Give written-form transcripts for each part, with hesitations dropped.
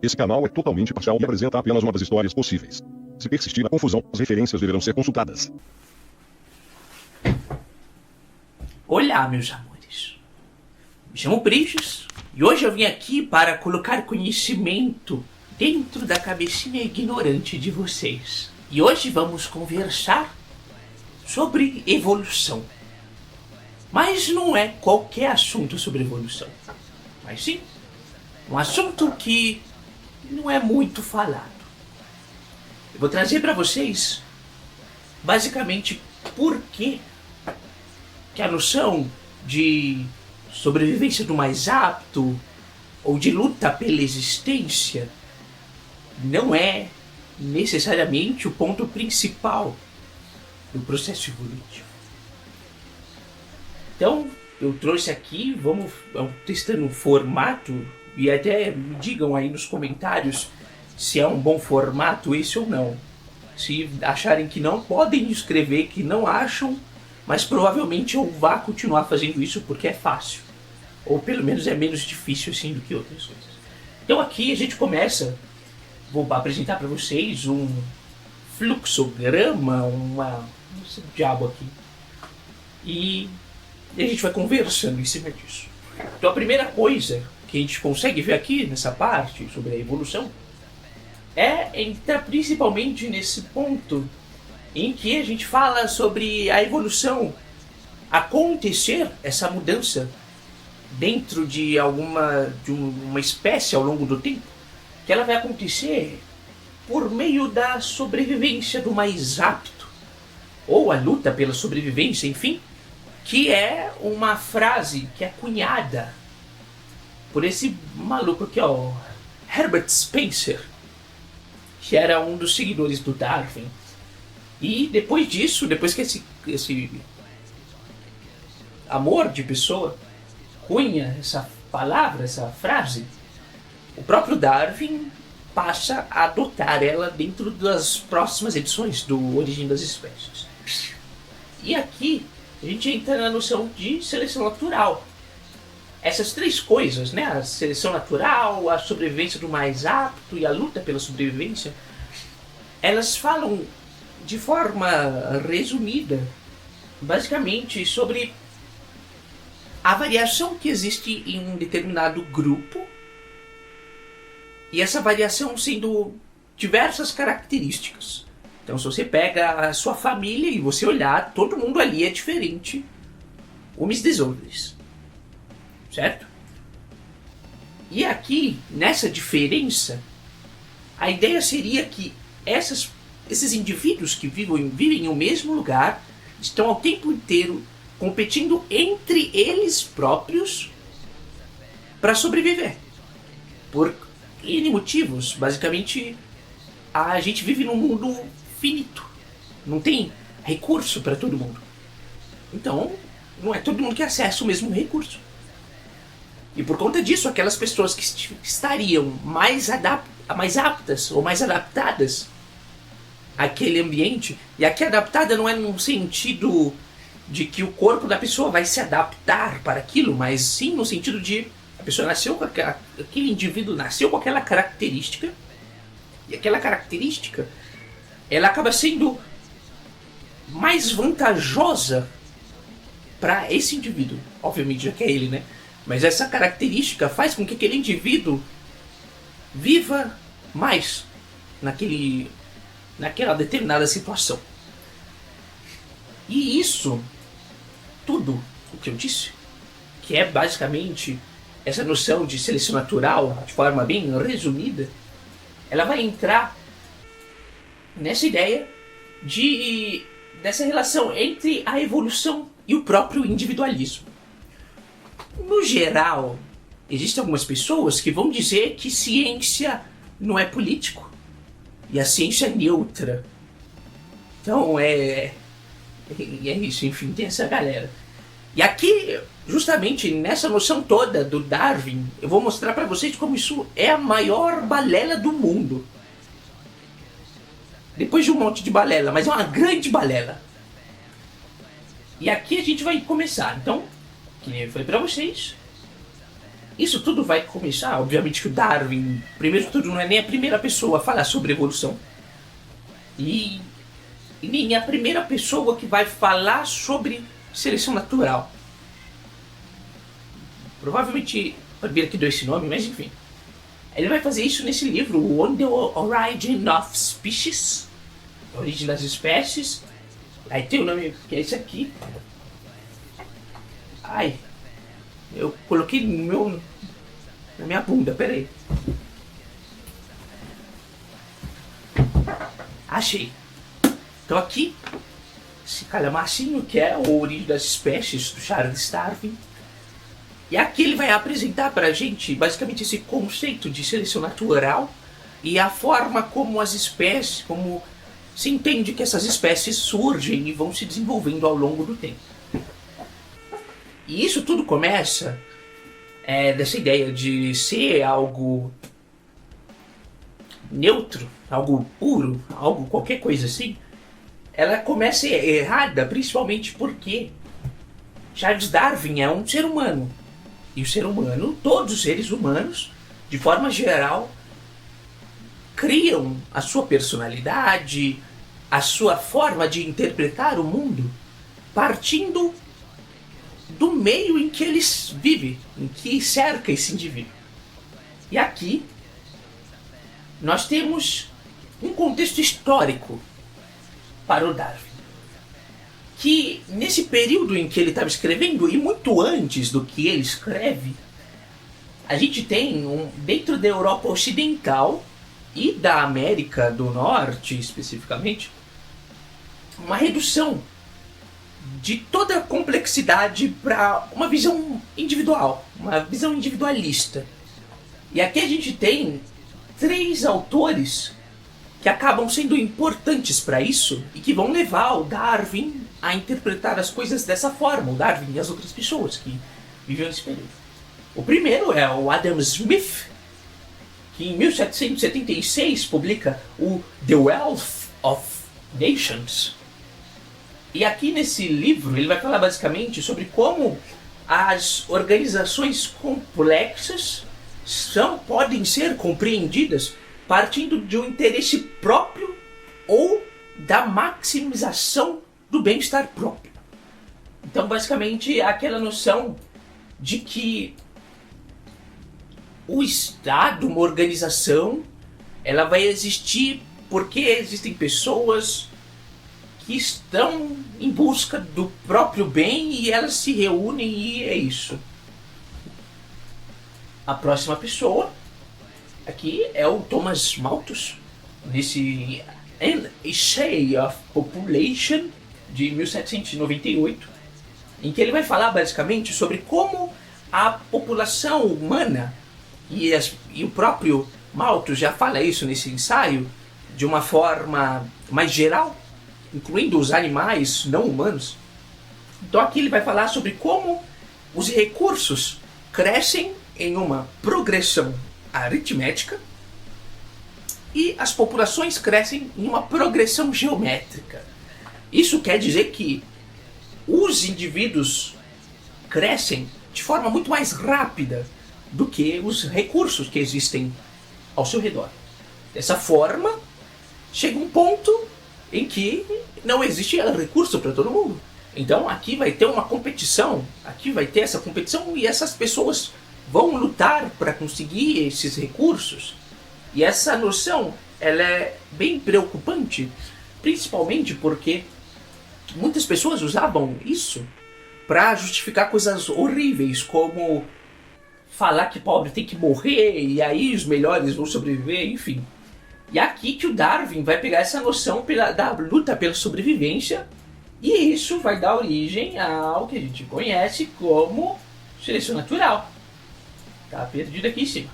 Esse canal é totalmente parcial e apresenta apenas uma das histórias possíveis. Se persistir a confusão, as referências deverão ser consultadas. Olá, meus amores. Me chamo Briges e hoje eu vim aqui para colocar conhecimento dentro da cabecinha ignorante de vocês. E hoje vamos conversar sobre evolução. Mas não é qualquer assunto sobre evolução, mas sim um assunto que não é muito falado. Eu vou trazer para vocês basicamente por que a noção de sobrevivência do mais apto ou de luta pela existência não é necessariamente o ponto principal do processo evolutivo. Então, eu trouxe aqui, vamos testando um formato, e até me digam aí nos comentários se é um bom formato esse ou não. Se acharem que não, podem escrever que não acham, mas provavelmente eu vá continuar fazendo isso porque é fácil. Ou pelo menos é menos difícil assim do que outras coisas. Então aqui a gente começa, vou apresentar para vocês um fluxograma, não sei o diabo aqui. E a gente vai conversando em cima disso. Então a primeira coisa que a gente consegue ver aqui nessa parte sobre a evolução é entrar principalmente nesse ponto em que a gente fala sobre a evolução acontecer, essa mudança dentro de uma espécie ao longo do tempo, que ela vai acontecer por meio da sobrevivência do mais apto, ou a luta pela sobrevivência, enfim, que é uma frase que é cunhada por esse maluco aqui, ó, Herbert Spencer, que era um dos seguidores do Darwin. E depois disso, depois que esse amor de pessoa cunha essa palavra, essa frase, o próprio Darwin passa a adotar ela dentro das próximas edições do Origem das Espécies. E aqui a gente entra na noção de seleção natural. Essas três coisas, né, a seleção natural, a sobrevivência do mais apto e a luta pela sobrevivência, elas falam de forma resumida, basicamente, sobre a variação que existe em um determinado grupo, e essa variação sendo diversas características. Então, se você pega a sua família e você olhar, todo mundo ali é diferente uns dos outros, certo? E aqui, nessa diferença, a ideia seria que esses indivíduos que vivem no mesmo lugar estão ao tempo inteiro competindo entre eles próprios para sobreviver. Por N motivos. Basicamente, a gente vive num mundo finito. Não tem recurso para todo mundo. Então, não é todo mundo que acessa o mesmo recurso. E por conta disso, aquelas pessoas que estariam mais aptas ou mais adaptadas àquele ambiente, e aqui adaptada não é num sentido de que o corpo da pessoa vai se adaptar para aquilo, mas sim no sentido de a pessoa nasceu com aquele indivíduo nasceu com aquela característica, e aquela característica ela acaba sendo mais vantajosa para esse indivíduo, obviamente já que é ele, né? Mas essa característica faz com que aquele indivíduo viva mais naquela determinada situação. E isso, tudo o que eu disse, que é basicamente essa noção de seleção natural, de forma bem resumida, ela vai entrar nessa ideia dessa relação entre a evolução e o próprio individualismo. No geral, existem algumas pessoas que vão dizer que ciência não é político e a ciência é neutra. Então é isso, enfim, tem essa galera. E aqui, justamente nessa noção toda do Darwin, eu vou mostrar para vocês como isso é a maior balela do mundo. Depois de um monte de balela, mas é uma grande balela. E aqui a gente vai começar. Então, que nem eu falei para vocês, isso tudo vai começar, obviamente que o Darwin, primeiro de tudo, não é nem a primeira pessoa a falar sobre evolução. E nem a primeira pessoa que vai falar sobre seleção natural. Provavelmente a primeira que deu esse nome, mas enfim. Ele vai fazer isso nesse livro, On the Origin of Species, a origem das espécies. Aí tem o nome que é esse aqui. Ai, eu coloquei na minha bunda, peraí. Achei. Então aqui, esse calhamacinho que é a origem das espécies do Charles Darwin. E aqui ele vai apresentar pra gente basicamente esse conceito de seleção natural e a forma como as espécies, como se entende que essas espécies surgem e vão se desenvolvendo ao longo do tempo. E isso tudo começa dessa ideia de ser algo neutro, algo puro, algo qualquer coisa assim. Ela começa errada principalmente porque Charles Darwin é um ser humano. E o ser humano, todos os seres humanos, de forma geral, criam a sua personalidade, a sua forma de interpretar o mundo, partindo do meio em que eles vivem, em que cerca esse indivíduo. E aqui, nós temos um contexto histórico para o Darwin. Que nesse período em que ele estava escrevendo, e muito antes do que ele escreve, a gente tem, dentro da Europa Ocidental e da América do Norte especificamente, uma redução de toda a complexidade para uma visão individual, uma visão individualista. E aqui a gente tem 3 autores que acabam sendo importantes para isso e que vão levar o Darwin a interpretar as coisas dessa forma, o Darwin e as outras pessoas que viviam nesse período. O primeiro é o Adam Smith, que em 1776 publica o The Wealth of Nations. E aqui nesse livro ele vai falar basicamente sobre como as organizações complexas podem ser compreendidas partindo de um interesse próprio ou da maximização do bem-estar próprio. Então, basicamente, aquela noção de que o Estado, uma organização, ela vai existir porque existem pessoas que estão em busca do próprio bem e elas se reúnem e é isso. A próxima pessoa aqui é o Thomas Malthus, nesse An Essay of Population, de 1798, em que ele vai falar basicamente sobre como a população humana, e o próprio Malthus já fala isso nesse ensaio, de uma forma mais geral, incluindo os animais não humanos. Então aqui ele vai falar sobre como os recursos crescem em uma progressão aritmética e as populações crescem em uma progressão geométrica. Isso quer dizer que os indivíduos crescem de forma muito mais rápida do que os recursos que existem ao seu redor. Dessa forma, chega um ponto em que não existe recurso para todo mundo. Então aqui vai ter uma competição, aqui vai ter essa competição e essas pessoas vão lutar para conseguir esses recursos. E essa noção, ela é bem preocupante, principalmente porque muitas pessoas usavam isso para justificar coisas horríveis, como falar que pobre tem que morrer e aí os melhores vão sobreviver, enfim. E é aqui que o Darwin vai pegar essa noção da luta pela sobrevivência e isso vai dar origem ao que a gente conhece como seleção natural. Tá perdido aqui em cima.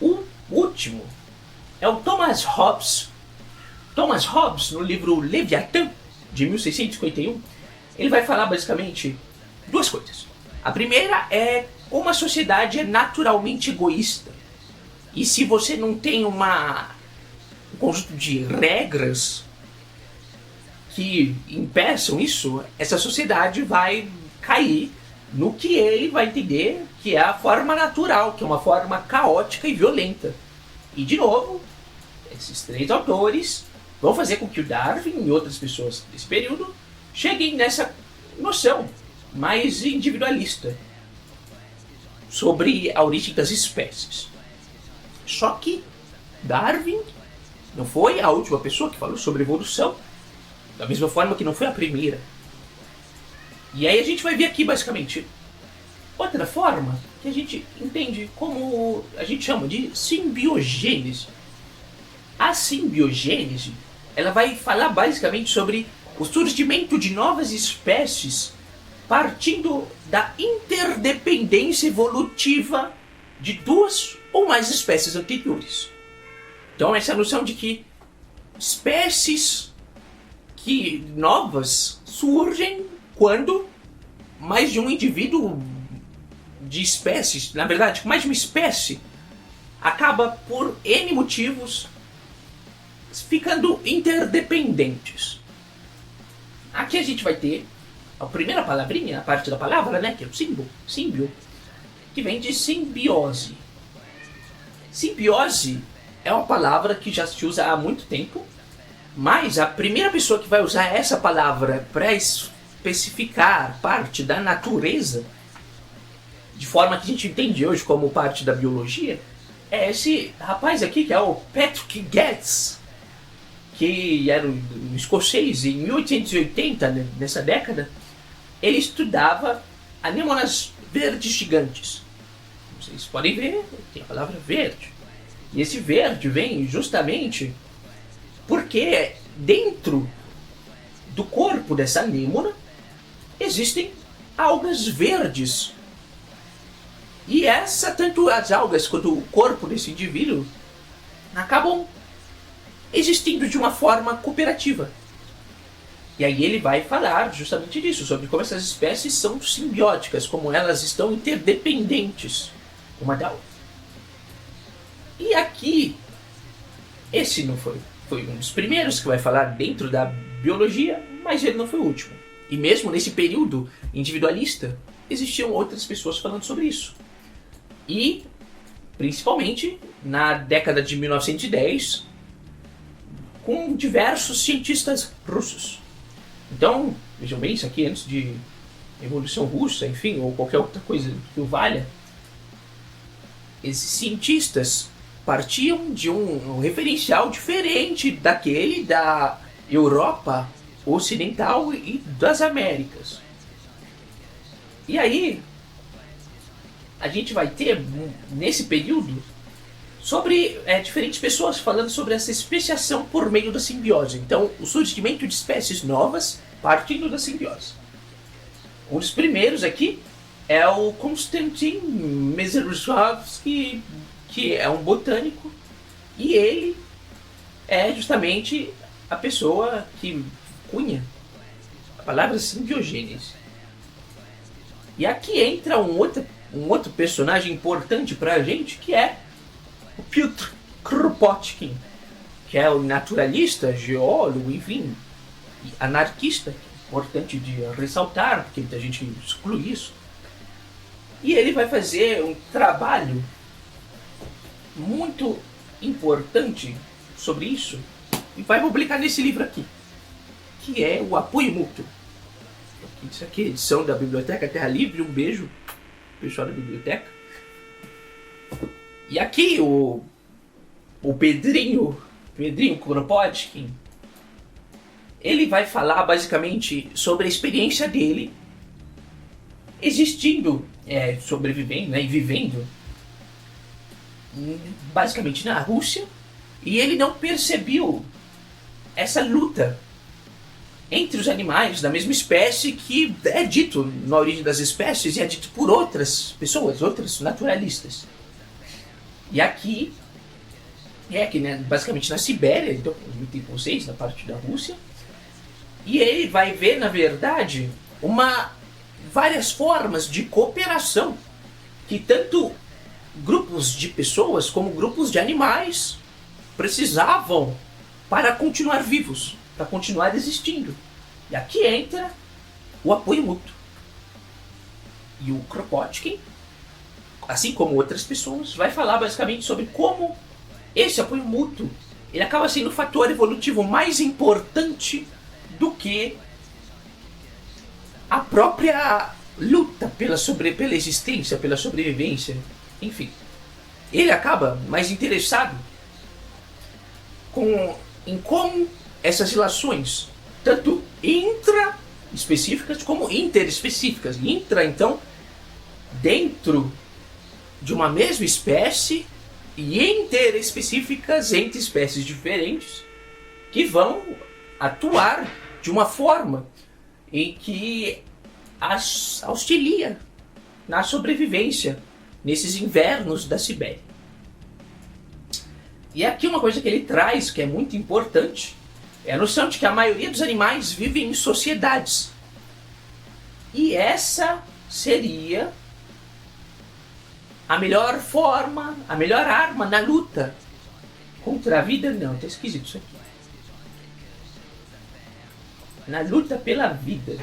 O último é o Thomas Hobbes. Thomas Hobbes, no livro Leviatã, de 1651, ele vai falar basicamente 2 coisas. A primeira é como a sociedade é naturalmente egoísta. E se você não tem um conjunto de regras que impeçam isso, essa sociedade vai cair no que ele vai entender que é a forma natural, que é uma forma caótica e violenta. E, de novo, esses 3 autores vão fazer com que o Darwin e outras pessoas desse período cheguem nessa noção mais individualista sobre a origem das espécies. Só que Darwin não foi a última pessoa que falou sobre evolução, da mesma forma que não foi a primeira. E aí a gente vai ver aqui basicamente outra forma que a gente entende como a gente chama de simbiogênese. A simbiogênese, ela vai falar basicamente sobre o surgimento de novas espécies partindo da interdependência evolutiva de 2 ou mais espécies anteriores. Então essa noção de que espécies novas surgem quando mais de um indivíduo de espécies, na verdade, mais de uma espécie, acaba por N motivos ficando interdependentes. Aqui a gente vai ter a primeira palavrinha, a parte da palavra, né, que é o símbio, que vem de simbiose. Simbiose é uma palavra que já se usa há muito tempo, mas a primeira pessoa que vai usar essa palavra para especificar parte da natureza, de forma que a gente entende hoje como parte da biologia, é esse rapaz aqui, que é o Patrick Getz, que era um escocês. Em 1880, nessa década, ele estudava anêmonas verdes gigantes. Vocês podem ver, tem a palavra verde. E esse verde vem justamente porque dentro do corpo dessa anêmona existem algas verdes. E tanto as algas quanto o corpo desse indivíduo acabam existindo de uma forma cooperativa. E aí ele vai falar justamente disso, sobre como essas espécies são simbióticas, como elas estão interdependentes uma da outra. E aqui, esse não foi um dos primeiros que vai falar dentro da biologia, mas ele não foi o último. E mesmo nesse período individualista, existiam outras pessoas falando sobre isso. E, principalmente, na década de 1910, com diversos cientistas russos. Então, vejam bem, isso aqui antes de Revolução Russa, enfim, ou qualquer outra coisa que o valha, esses cientistas partiam de um referencial diferente daquele da Europa Ocidental e das Américas. E aí, a gente vai ter, nesse período, sobre diferentes pessoas falando sobre essa especiação por meio da simbiose. Então, o surgimento de espécies novas partindo da simbiose. Um dos primeiros aqui é o Konstantin Merezhkovsky, que é um botânico, e ele é justamente a pessoa que cunha a palavra simbiogênese. E aqui entra um outro personagem importante para a gente, que é o Piotr Kropotkin, que é o naturalista, geólogo, enfim, anarquista, importante de ressaltar, porque muita gente exclui isso. E ele vai fazer um trabalho muito importante sobre isso e vai publicar nesse livro aqui, que é o Apoio Mútuo. Isso aqui é edição da Biblioteca Terra Livre. Um beijo, pessoal da biblioteca. E aqui o Pedrinho Kropotkin, ele vai falar basicamente sobre a experiência dele existindo, sobrevivendo, e vivendo basicamente na Rússia, e ele não percebeu essa luta entre os animais da mesma espécie que é dito na origem das espécies e é dito por outras pessoas, outros naturalistas. E aqui, basicamente na Sibéria, então, tem vocês, na parte da Rússia, e ele vai ver, na verdade, várias formas de cooperação que tanto grupos de pessoas como grupos de animais precisavam para continuar vivos, para continuar existindo. E aqui entra o apoio mútuo. E o Kropotkin, assim como outras pessoas, vai falar basicamente sobre como esse apoio mútuo ele acaba sendo o fator evolutivo mais importante do que a própria luta pela existência, pela sobrevivência, enfim. Ele acaba mais interessado em como essas relações, tanto intra-específicas como interespecíficas. Intra, então, dentro de uma mesma espécie, e interespecíficas entre espécies diferentes, que vão atuar de uma forma em que as auxilia na sobrevivência nesses invernos da Sibéria. E aqui uma coisa que ele traz, que é muito importante, é a noção de que a maioria dos animais vivem em sociedades. E essa seria a melhor forma, a melhor arma na luta contra a vida. Não, tá esquisito isso aqui. Na luta pela vida.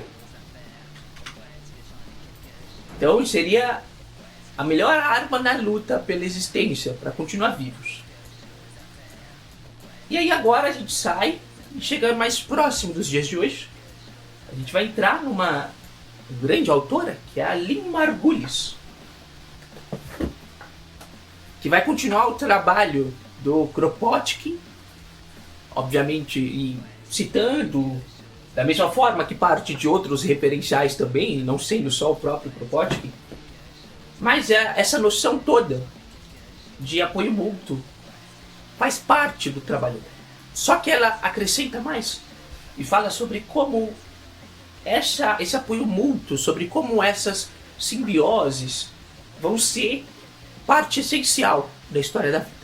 Então seria a melhor arma na luta pela existência, para continuar vivos. E aí agora a gente sai e chega mais próximo dos dias de hoje. A gente vai entrar numa grande autora, que é a Lynn Margulis, que vai continuar o trabalho do Kropotkin, obviamente, e citando da mesma forma que parte de outros referenciais também, não sendo só o próprio Kropotkin, mas essa noção toda de apoio mútuo faz parte do trabalho dela. Só que ela acrescenta mais e fala sobre como esse apoio mútuo, sobre como essas simbioses vão ser parte essencial da história da vida.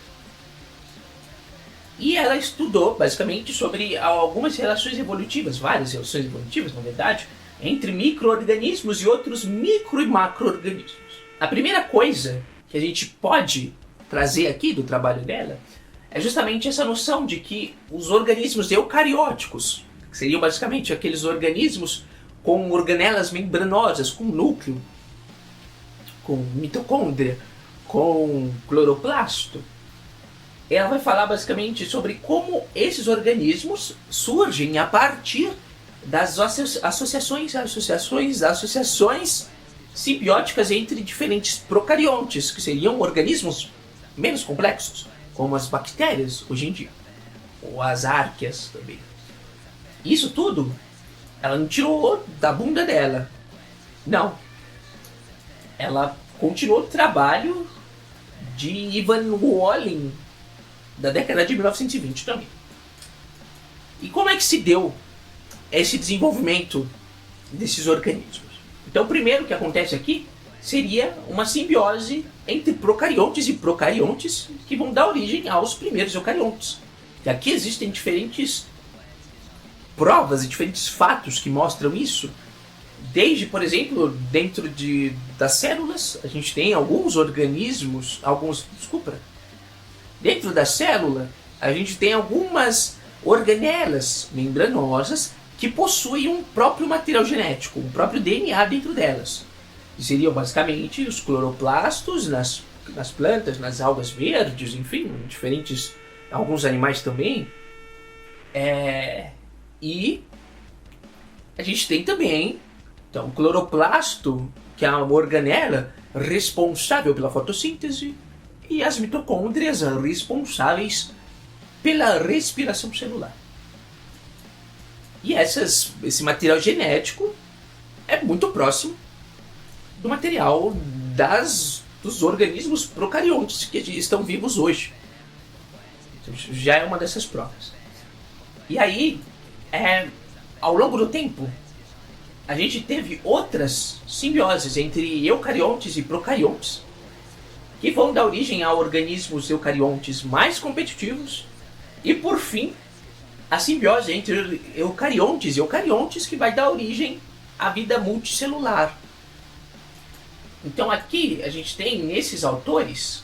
E ela estudou basicamente sobre algumas relações evolutivas, várias relações evolutivas, na verdade, entre micro-organismos e outros micro e macro-organismos. A primeira coisa que a gente pode trazer aqui do trabalho dela é justamente essa noção de que os organismos eucarióticos, que seriam basicamente aqueles organismos com organelas membranosas, com núcleo, com mitocôndria, com cloroplasto, ela vai falar basicamente sobre como esses organismos surgem a partir das associações simbióticas entre diferentes procariontes, que seriam organismos menos complexos, como as bactérias hoje em dia, ou as árqueas também. Isso tudo ela não tirou da bunda dela. Não. Ela continuou o trabalho de Ivan Volin da década de 1920 também. E como é que se deu esse desenvolvimento desses organismos? Então, o primeiro que acontece aqui seria uma simbiose entre procariontes e procariontes que vão dar origem aos primeiros eucariontes. E aqui existem diferentes provas e diferentes fatos que mostram isso. Desde, por exemplo, dentro das células, a gente tem alguns organismos, dentro da célula, a gente tem algumas organelas membranosas que possuem um próprio material genético, um próprio DNA dentro delas. Que seriam basicamente os cloroplastos nas plantas, nas algas verdes, enfim, diferentes, alguns animais também. E a gente tem também então, o cloroplasto, que é uma organela responsável pela fotossíntese, e as mitocôndrias responsáveis pela respiração celular. E esse material genético é muito próximo do material dos organismos procariontes que estão vivos hoje. Então, já é uma dessas provas. E aí, ao longo do tempo, a gente teve outras simbioses entre eucariontes e procariontes, que vão dar origem a organismos eucariontes mais competitivos, e por fim, a simbiose entre eucariontes e eucariontes, que vai dar origem à vida multicelular. Então aqui a gente tem nesses autores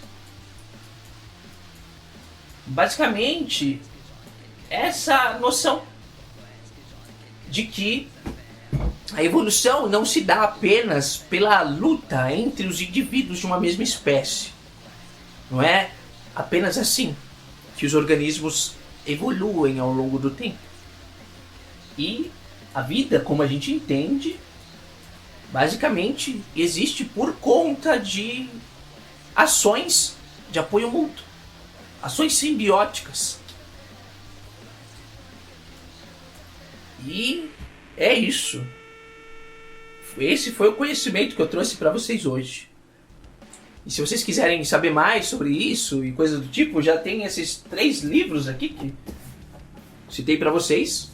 basicamente essa noção de que A evolução não se dá apenas pela luta entre os indivíduos de uma mesma espécie. Não é apenas assim que os organismos evoluem ao longo do tempo. E a vida, como a gente entende, basicamente existe por conta de ações de apoio mútuo, ações simbióticas. E é isso. Esse foi o conhecimento que eu trouxe para vocês hoje. E se vocês quiserem saber mais sobre isso e coisas do tipo, já tem esses 3 livros aqui que citei para vocês.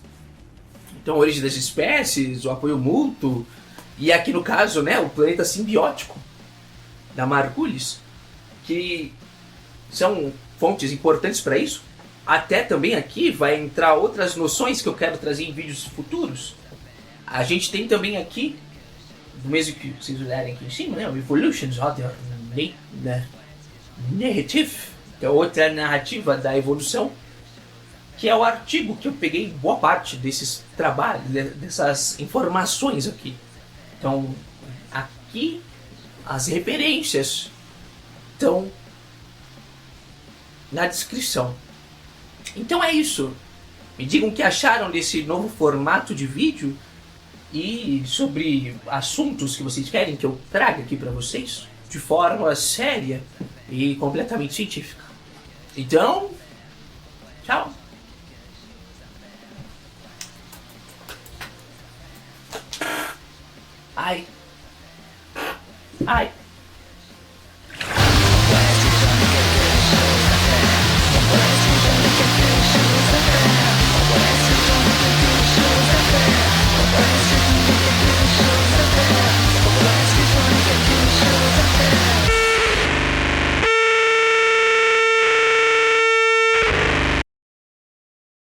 Então, Origem das Espécies, o Apoio Mútuo, e aqui no caso, né, o Planeta Simbiótico, da Margulis, que são fontes importantes para isso. Até também aqui vai entrar outras noções que eu quero trazer em vídeos futuros. A gente tem também aqui, do mesmo que vocês olharem aqui em cima, né, o Evolutions Other Narrative, que é outra narrativa da evolução, que é o artigo que eu peguei boa parte desses trabalhos, dessas informações aqui. Então, aqui as referências estão na descrição. Então é isso. Me digam o que acharam desse novo formato de vídeo e sobre assuntos que vocês querem que eu traga aqui para vocês de forma séria e completamente científica. Então, tchau. Ai.